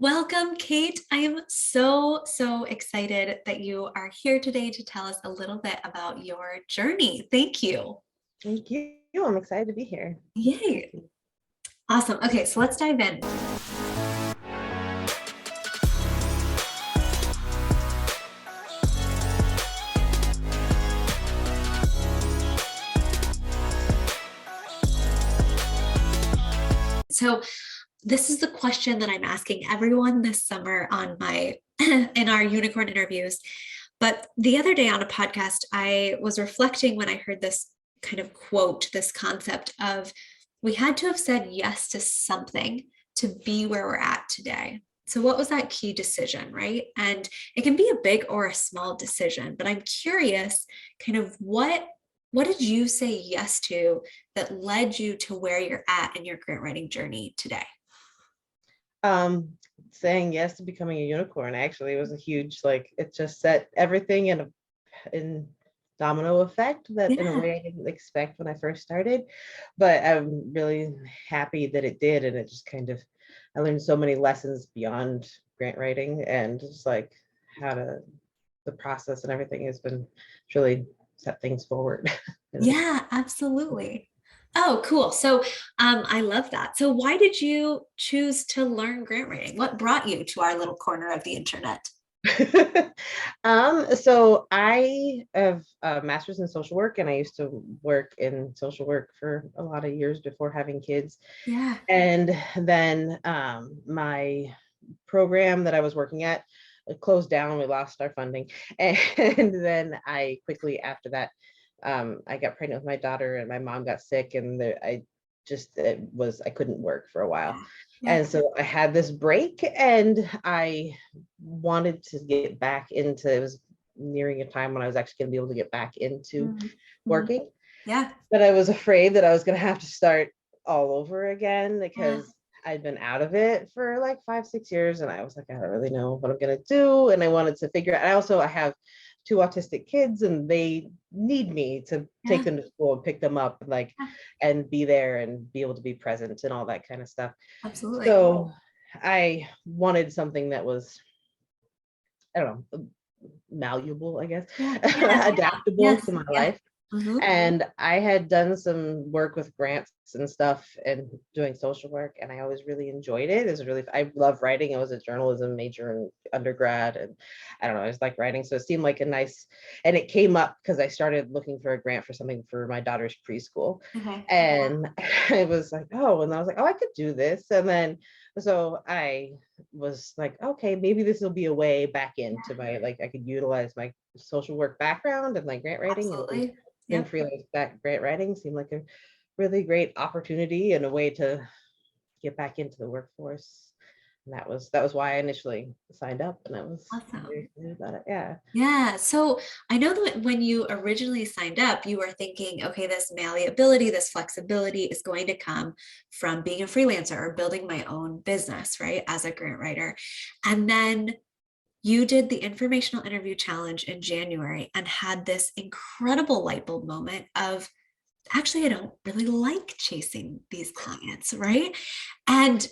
Welcome, Kate. I am so excited that you are here today to tell us a little bit about your journey. Thank you. Thank you. I'm excited to be here. Yay. Awesome. Okay, so let's dive in. So this is the question that I'm asking everyone this summer on my in our unicorn interviews. But the other day on a podcast, I was reflecting when I heard this kind of quote, this concept of we had to have said yes to something to be where we're at today. So what was that key decision, right? And it can be a big or a small decision, but I'm curious kind of what did you say yes to that led you to where you're at in your grant writing journey today? Um, Saying yes to becoming a unicorn actually was a huge, it just set everything in domino effect that in a Yeah. way I didn't expect when I first started. But I'm really happy that it did. And it just I learned so many lessons beyond grant writing and just like how to the process and everything has been really set things forward. Yeah, absolutely. Oh, cool. So I love that. So why did you choose to learn grant writing? What brought you to our little corner of the internet? So I have a master's in social work, and I used to work in social work for a lot of years before having kids. Yeah. And then my program that I was working at closed down. We lost our funding, and then I quickly after that, I got pregnant with my daughter, and my mom got sick, and I couldn't work for a while. Yeah. Yeah. And so I had this break and I wanted to get back into it was nearing a time when I was actually going to be able to get back into Mhm. working. Yeah. But I was afraid that I was going to have to start all over again Yeah. because I'd been out of it for like 5, 6 years. And I was like, I don't really know what I'm going to do. And I wanted to figure out. I have 2 autistic kids and they need me to take Yeah. them to school and pick them up Yeah. and be there and be able to be present and all that kind of stuff. Absolutely. So I wanted something that was, I don't know, malleable, I guess, Yeah. Yeah. adaptable Yes. to my Yeah. life. Hmm. And I had done some work with grants and stuff and doing social work, and I always really enjoyed it. I love writing. I was a journalism major in undergrad, and I don't know, I just like writing. So it seemed like and it came up because I started looking for a grant for something for my daughter's preschool. Okay. And I was like, oh, and I was like, oh, I could do this. And then so I was like, okay, maybe this will be a way back into I could utilize my social work background and like grant writing and Absolutely. in Yep. freelance grant writing seemed like a really great opportunity and a way to get back into the workforce. And that was why I initially signed up, and I was very Awesome. excited about it. Yeah. Yeah. So I know that when you originally signed up, you were thinking, okay, this malleability, this flexibility is going to come from being a freelancer or building my own business, right? As a grant writer. And then you did the informational interview challenge in January and had this incredible light bulb moment of actually, I don't really like chasing these clients, right? And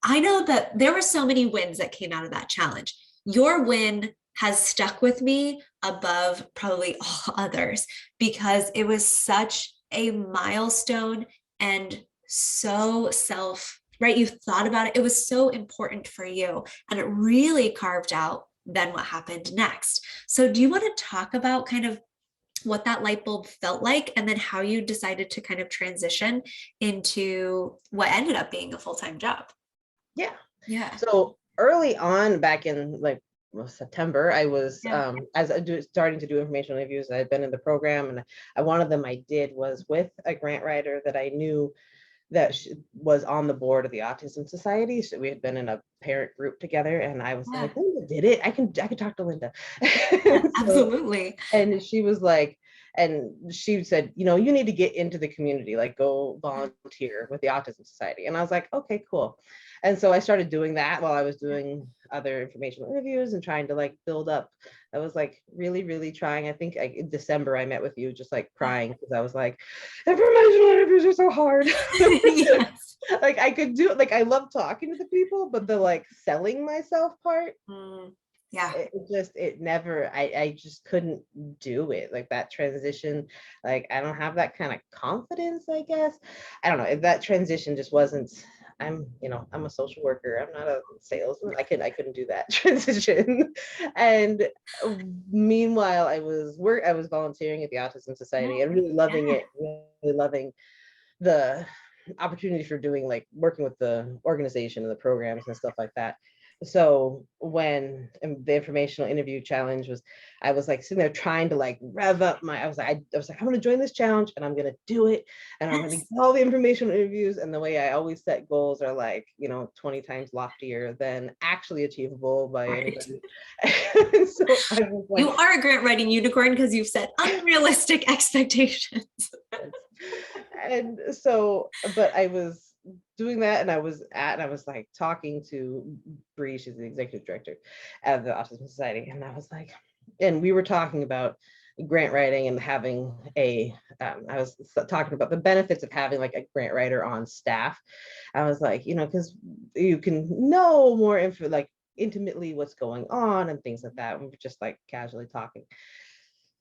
I know that there were so many wins that came out of that challenge. Your win has stuck with me above probably all others because it was such a milestone and so right? You thought about it. It was so important for you. And it really carved out then what happened next. So, do you want to talk about kind of what that light bulb felt like and then how you decided to kind of transition into what ended up being a full-time job? Yeah. Yeah. So early on, back in September, I was Yeah. starting to do informational interviews. I had been in the program, and one of them I did was with a grant writer that I knew that was on the board of the Autism Society. So we had been in a parent group together, and I was Yeah. like, Linda did it. I can talk to Linda. Yeah, So, absolutely. and she was like, and she said, you need to get into the community, like go volunteer with the Autism Society. And I was like, okay, cool. And so I started doing that while I was doing other informational interviews and trying to like build up. I was like really, really trying. I think in December I met with you just like crying because I was like, informational interviews are so hard. Yes. Like I could do like I love talking to the people, but the like selling myself part, Mm, yeah. it never I just couldn't do it. Like that transition, like I don't have that kind of confidence, I guess. I don't know if that transition just wasn't. I'm a social worker. I'm not a salesman. I couldn't do that transition. And meanwhile, I was volunteering at the Autism Society and really loving Yeah. it, really loving the opportunity for doing like working with the organization and the programs and stuff like that. So when the informational interview challenge was, I was like sitting there trying to like rev up I was like, I'm going to join this challenge and I'm going to do it. And I'm going to Yes. get all the informational interviews. And the way I always set goals are like, 20 times loftier than actually achievable by Right. anybody. So I was You like, are a grant writing unicorn because you've set unrealistic expectations. and so, but I was doing that and I was like talking to Bree, she's the executive director of the Autism Society. And I was like, and we were talking about grant writing and having I was talking about the benefits of having like a grant writer on staff. I was like, because you can know more info, like intimately what's going on and things like that. We were just like casually talking.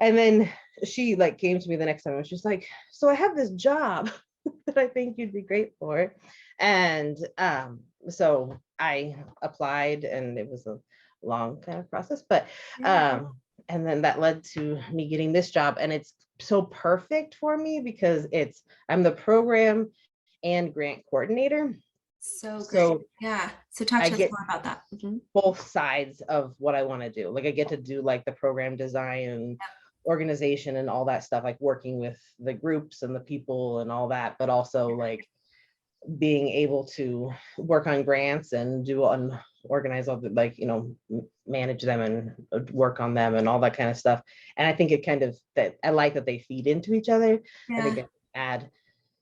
And then she like came to me the next time and she's like, so I have this job that I think you'd be great for. And so I applied and it was a long kind of process, but Yeah. and then that led to me getting this job. And it's so perfect for me because I'm the program and grant coordinator. So great. So Yeah. So talk I to us get more about that. Mhm. both sides of what I want to do. Like I get to do like the program design and organization and all that stuff, like working with the groups and the people and all that, but also like being able to work on grants and organize all the like, manage them and work on them and all that kind of stuff. And I think it kind of that I like that they feed into each other. I think Yeah. it add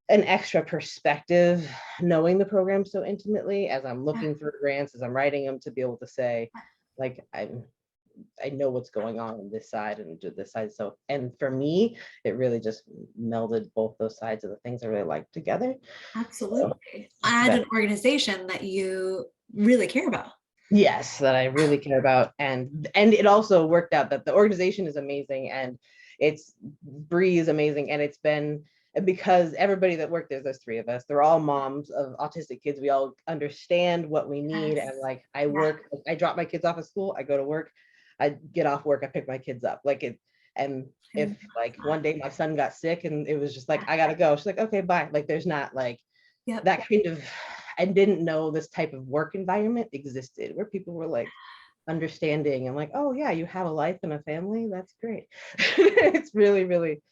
an extra perspective knowing the program so intimately as I'm Yeah. looking through grants, as I'm writing them, to be able to say, like, I know what's going on this side and do this side. So, and for me, it really just melded both those sides of the things I really like together. So Absolutely. And that, an organization that you really care about. yes, that I really care about. And it also worked out that the organization is amazing and it's Bree is amazing. And it's been because everybody that worked there's three of us. They're all moms of autistic kids. We all understand what we need. Yes. And like Yeah. I drop my kids off at school, I go to work, I get off work, I pick my kids up. Like it, and I if love like that. one day my son got sick and it was just like, Yeah. I gotta go. She's like, okay, bye. Like there's not like Yep. that kind of, I didn't know this type of work environment existed where people were like understanding and like, oh yeah, you have a life and a family. That's great. It's really, really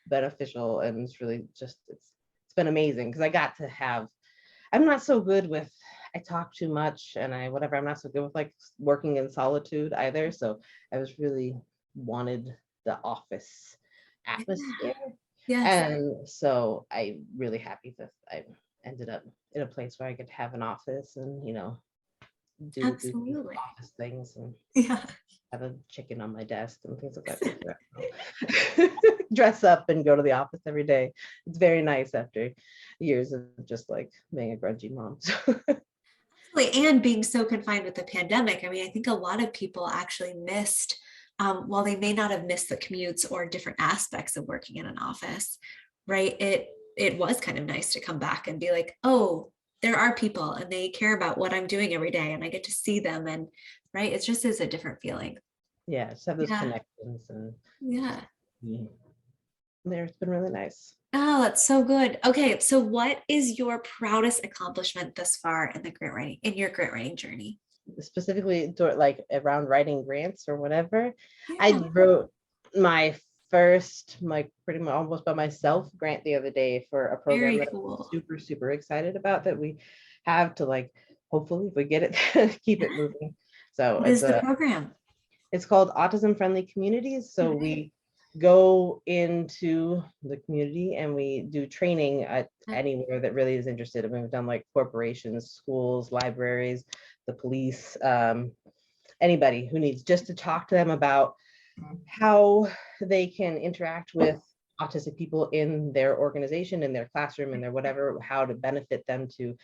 beneficial. And it's really just, it's been amazing because I got to have, I'm not so good with, I talk too much and I'm not so good with like working in solitude either. So I was really wanted the office Yeah. atmosphere. Yes. And so I'm really happy that I ended up in a place where I could have an office and, do Absolutely. office things and Yeah. have a chicken on my desk and things like that. Dress up and go to the office every day. It's very nice after years of just like being a grungy mom. Absolutely. And being so confined with the pandemic, I mean, I think a lot of people actually missed, while they may not have missed the commutes or different aspects of working in an office, right? It was kind of nice to come back and be like, oh, there are people and they care about what I'm doing every day and I get to see them. And right, it just is a different feeling. Yeah, just have those Yeah. connections and just Yeah. be there. It's been really nice. Oh, that's so good. Okay, so what is your proudest accomplishment thus far in the grant writing, in your grant writing journey? Specifically like around writing grants or whatever. I Yeah, wrote my first, like pretty much almost by myself, grant the other day for a program very that I'm cool. super, super excited about that we have to like, hopefully if we get it, keep it moving. So What is the program? it's called Autism Friendly Communities. So Okay. go into the community and we do training at anywhere that really is interested. I mean, we've done like corporations, schools, libraries, the police, anybody who needs just to talk to them about how they can interact with autistic people in their organization, in their classroom, in their whatever, how to benefit them to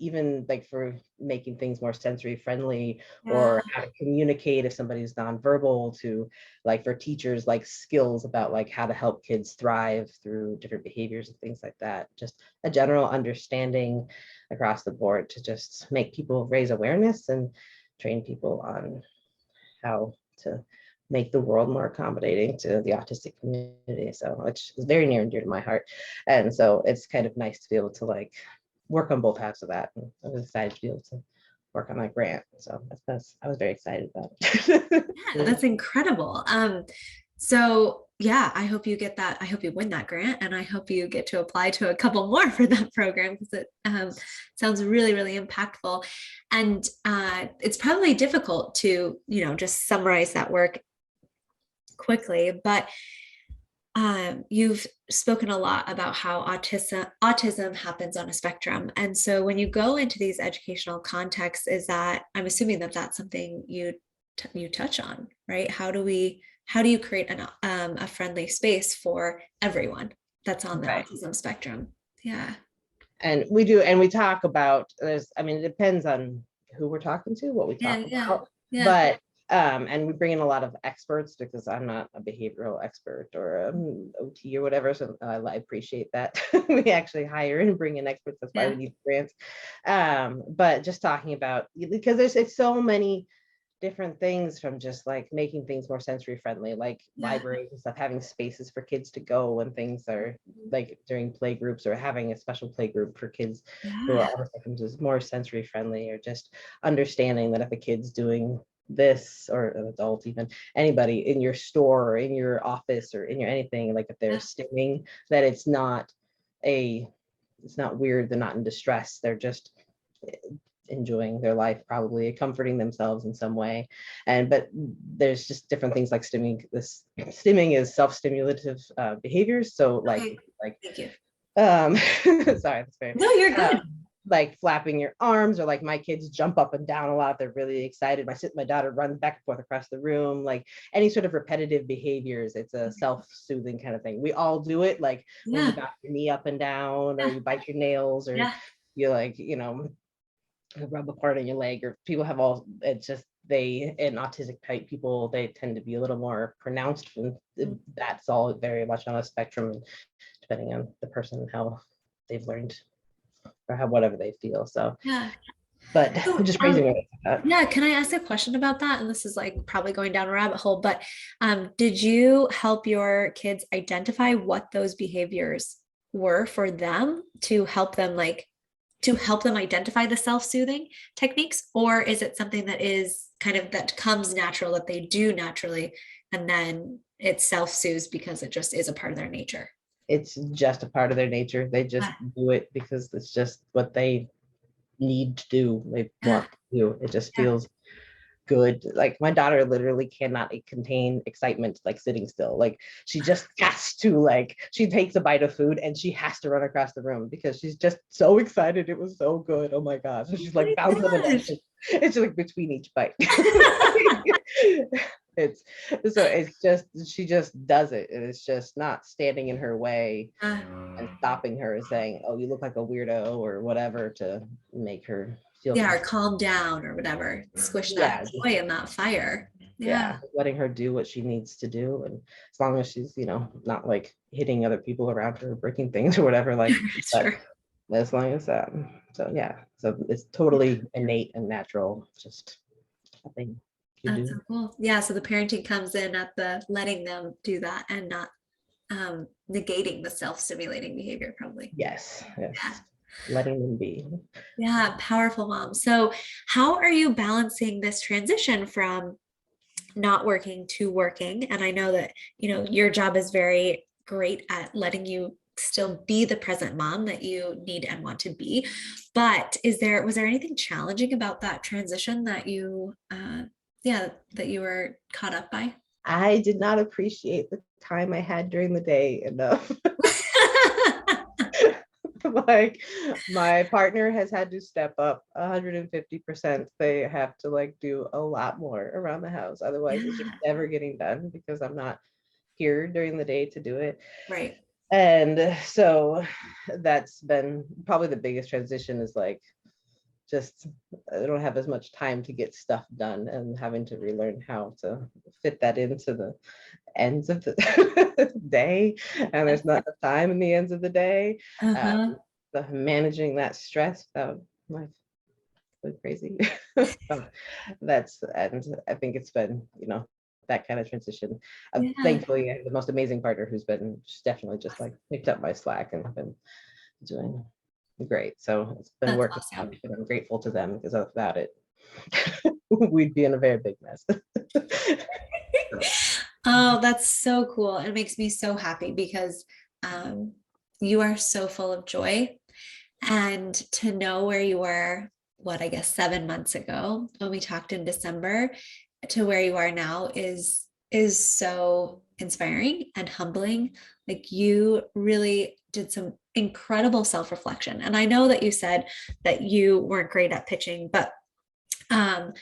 even like for making things more sensory friendly, Yeah. or how to communicate if somebody's nonverbal, to like for teachers, like skills about like how to help kids thrive through different behaviors and things like that. Just a general understanding across the board to just make people raise awareness and train people on how to make the world more accommodating to the autistic community. So which is very near and dear to my heart. And so it's kind of nice to be able to like work on both halves of that. And I was excited to be able to work on that grant. So I was very excited about it. Yeah, that's incredible. So yeah, I hope you get that. I hope you win that grant, and I hope you get to apply to a couple more for that program, because it sounds really, really impactful. And it's probably difficult to, just summarize that work quickly, but you've spoken a lot about how autism happens on a spectrum. And so when you go into these educational contexts, is that, I'm assuming that that's something you touch on, right? How do you create a friendly space for everyone that's on the Right. autism spectrum? Yeah. And we do, and we talk about, I mean, it depends on who we're talking to, what we Yeah. talk Yeah. about, Yeah. but and we bring in a lot of experts because I'm not a behavioral expert or OT or whatever, so I appreciate that. We actually hire and bring in experts. That's why Yeah. we need grants. But just talking about, because it's so many different things, from just like making things more sensory friendly, like Yeah. libraries and stuff, having spaces for kids to go when things are like during play groups, or having a special play group for kids who are Yeah. autistic, is more sensory friendly, or just understanding that if a kid's doing this, or an adult, even anybody in your store or in your office or in your anything, like if they're Yeah. stimming, that it's not weird, they're not in distress, they're just enjoying their life, probably comforting themselves in some way. And but there's just different things like stimming. This stimming is self-stimulative behaviors, so Okay. like Thank you. sorry, that's fair. No, you're good. Like flapping your arms, or like my kids jump up and down a lot, they're really excited. My daughter runs back and forth across the room, like any sort of repetitive behaviors. It's a self-soothing kind of thing. We all do it, like when you Yeah. knock your knee up and down, or Yeah. you bite your nails, or Yeah. you like, rub a part on your leg, or people have all, it's just they, and autistic type people, they tend to be a little more pronounced, and that's all very much on a spectrum, depending on the person and how they've learned, or how whatever they feel. So Yeah. but So, just raising awareness of that. yeah, can I ask a question about that? And this is like probably going down a rabbit hole, but did you help your kids identify what those behaviors were for them to help them identify the self-soothing techniques? Or is it something that is kind of that comes natural, that they do naturally, and then it self-soothes because it just is a part of their nature? It's just a part of their nature, they just Yeah. do it because it's just what they need to do, they Yeah. want to do, it just Yeah. feels good. Like my daughter literally cannot contain excitement, like sitting still. Like she just has to, like she takes a bite of food and she has to run across the room because she's just so excited. It was so good. Oh my gosh. So Oh she's my like bouncing up and down. gosh. It's just like between each bite. It's so it's just, she just does it. And it's just not standing in her way and stopping her and saying, oh, you look like a weirdo or whatever, to make her feel Yeah, or comfortable. calm down or whatever. Squish that Yeah, joy and that fire. Yeah. yeah, letting her do what she needs to do, and as long as she's, not like hitting other people around her, breaking things or whatever, like, but Sure. as long as so yeah, so it's totally innate and natural, just a thing you That's do. so cool. Yeah, so the parenting comes in at the letting them do that and not negating the self-stimulating behavior, probably. Yes, Yeah. yes, letting them be. Yeah, powerful mom. So how are you balancing this transition from not working to working? And I know that, your job is very great at letting you still be the present mom that you need and want to be. But was there anything challenging about that transition that that you were caught up by? I did not appreciate the time I had during the day enough. Like my partner has had to step up 150%. They have to like do a lot more around the house. Otherwise, it's just Yeah, never getting done because I'm not here during the day to do it. right. And so that's been probably the biggest transition is like just I don't have as much time to get stuff done and having to relearn how to fit that into the ends of the day. And there's not enough time in the ends of the day. Um, Uh-huh. Managing that stress without like going crazy. So that's, and I think it's been, that kind of transition. Yeah, Thankfully, I have the most amazing partner who's been just definitely just like picked up my slack and been doing great. So it's been that's working out, awesome. and I'm grateful to them because without it, we'd be in a very big mess. Oh, that's so cool. It makes me so happy because um, you are so full of joy. And to know where you were, what I guess 7 months ago when we talked in December to where you are now is so inspiring and humbling. Like you really did some incredible self-reflection. And I know that you said that you weren't great at pitching, but um,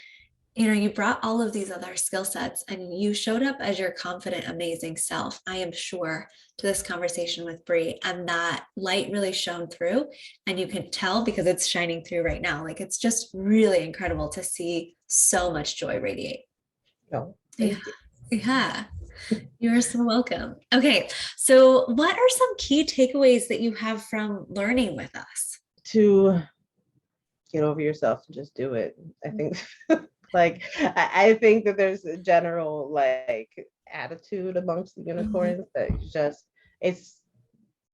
you brought all of these other skill sets and you showed up as your confident, amazing self, I am sure, to this conversation with Bree. And that light really shone through. And you can tell because it's shining through right now. Like it's just really incredible to see so much joy radiate. No, Yeah. thank you. Yeah. You're so welcome. Okay. So, what are some key takeaways that you have from learning with us? To get over yourself and just do it. I think like I think that there's a general like attitude amongst the Mhm. unicorns that just it's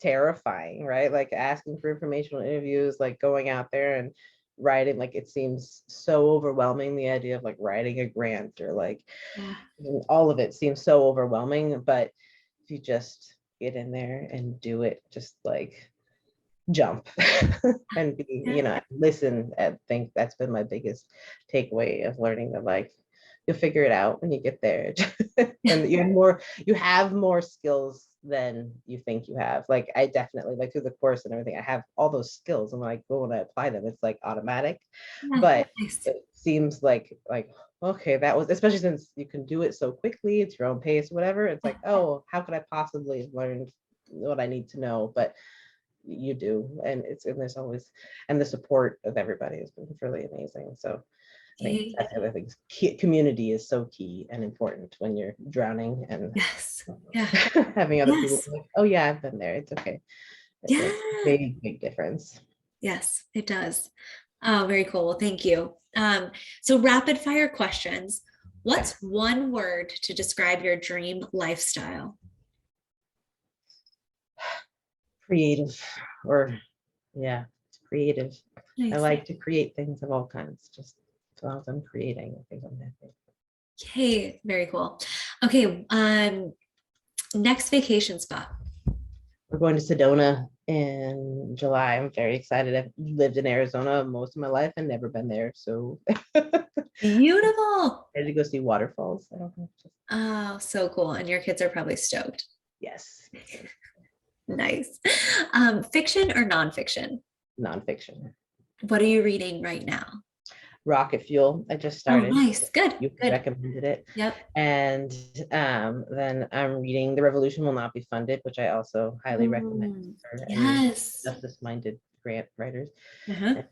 terrifying, right? Like asking for informational interviews, like going out there and writing, like it seems so overwhelming. The idea of like writing a grant or like Yeah. all of it seems so overwhelming. But if you just get in there and do it, just like jump and be, Yeah. listen. I think that's been my biggest takeaway of learning that like you'll figure it out when you get there. And you have more skills than you think you have. Like I definitely like through the course and everything, I have all those skills and like when I apply them, it's like automatic. Yeah. But Nice. it seems like okay, that was especially since you can do it so quickly, it's your own pace, whatever. It's like, oh, how could I possibly have learned what I need to know? But you do, and there's always, and the support of everybody has been really amazing. So I think Yeah. that's the other thing. Community is so key and important when you're drowning, and Yes. Yeah. having other people Yes. like, oh yeah, I've been there, it's okay. It's a Yeah. big difference. Yes, it does. Oh, very cool. Well, thank you. So rapid fire questions. Okay. What's one word to describe your dream lifestyle? Creative, or yeah, it's creative. I Nice. like to create things of all kinds. Just as long as I'm creating, I think I'm happy. Okay, very cool. Okay, next vacation spot. We're going to Sedona in July. I'm very excited. I've lived in Arizona most of my life and never been there. So Beautiful. ready to go see waterfalls. I don't know. Oh, so cool. And your kids are probably stoked. Yes, yes, Nice. Fiction or nonfiction? nonfiction. What are you reading right now? Rocket Fuel. I just Oh, started. nice. Good. You Good. recommended it. Yep. And then I'm reading The Revolution Will Not Be Funded, which I also highly recommend for any Yes. justice-minded grant writers. Uh-huh.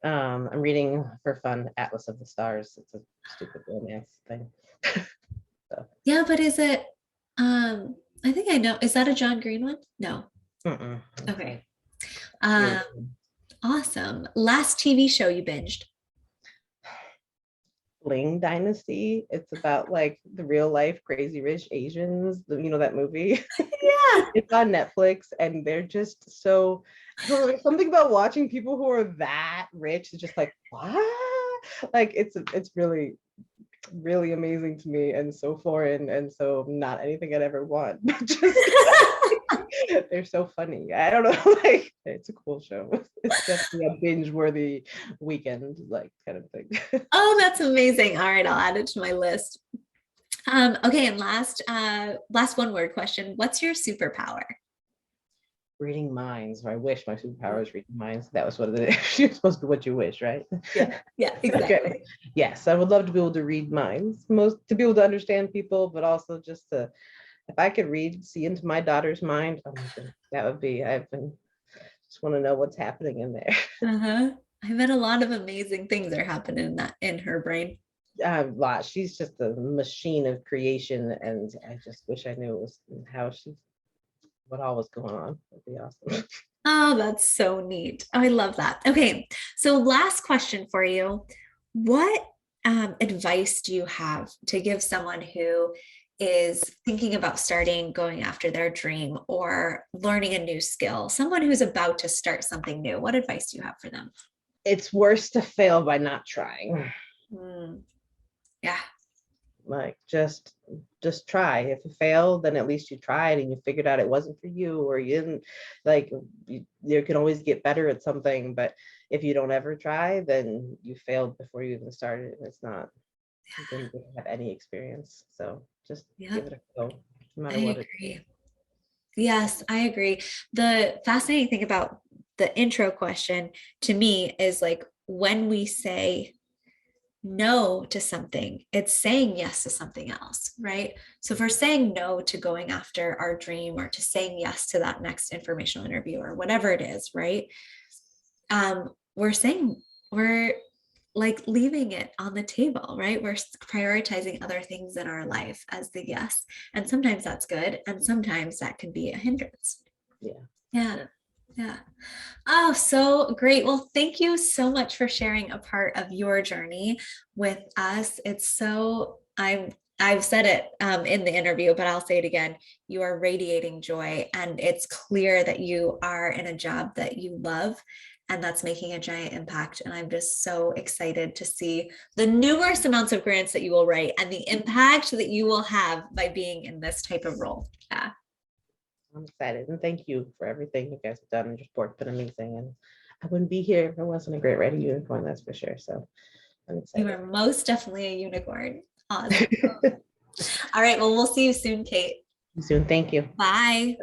I'm reading for fun Atlas of the Stars. It's a stupid romance thing. So, Yeah, but is it I think I know. Is that a John Green one? No. it's Okay. like Um, really awesome. Last TV show you binged. Bling Dynasty. It's about like the real life Crazy Rich Asians. That movie. Yeah. It's on Netflix, and they're just so. I don't know. There's something about watching people who are that rich. It's just like what? Like it's really amazing to me, and so foreign, and so not anything I'd ever want. But just they're so funny. I don't know. Like it's a cool show. It's definitely a binge worthy weekend like kind of thing. Oh, that's amazing. All right, I'll add it to my list. Okay, and last one word question. What's your superpower? Reading minds, or I wish my superpower was reading minds. That was what it is. You're supposed to be what you wish, right? Yeah, yeah, Okay. exactly. Yes, I would love to be able to read minds, most to be able to understand people, but also just to, if I could see into my daughter's mind, oh my goodness, that would be, I've been, just want to know what's happening in there. Uh-huh. I bet a lot of amazing things are happening in her brain. A lot. She's just a machine of creation, and I just wish I knew it was how she, what all was going on. That'd be awesome. Oh, that's so neat. Oh, I love that. Okay, so last question for you. What advice do you have to give someone who is thinking about starting, going after their dream, or learning a new skill? Someone who's about to start something new. What advice do you have for them? It's worse to fail by not trying. Hmm. Yeah, Like just try. If you fail, then at least you tried and you figured out it wasn't for you, or you didn't, like, you can always get better at something. But if you don't ever try, then you failed before you even started, and it's not, you didn't have any experience. So just yeah, give it a go, no I matter what it agree. Yes, I agree. The fascinating thing about the intro question to me is like when we say no to something, it's saying yes to something else, right? So if we're saying no to going after our dream or to saying yes to that next informational interview or whatever it is, right? We're saying we're like leaving it on the table, right? We're prioritizing other things in our life as the yes. And sometimes that's good. And sometimes that can be a hindrance. Yeah. Yeah. Yeah. Yeah. Oh, so great. Well, thank you so much for sharing a part of your journey with us. It's so, I've said it in the interview, but I'll say it again. You are radiating joy, and it's clear that you are in a job that you love, and that's making a giant impact. And I'm just so excited to see the numerous amounts of grants that you will write and the impact that you will have by being in this type of role. Yeah. I'm excited, and thank you for everything you guys have done, and your support's been amazing. And I wouldn't be here if it wasn't a great writing unicorn, that's for sure. So I'm You excited. are most definitely a unicorn. Awesome. All right. Well, we'll see you soon, Kate. Soon. Thank you. Bye.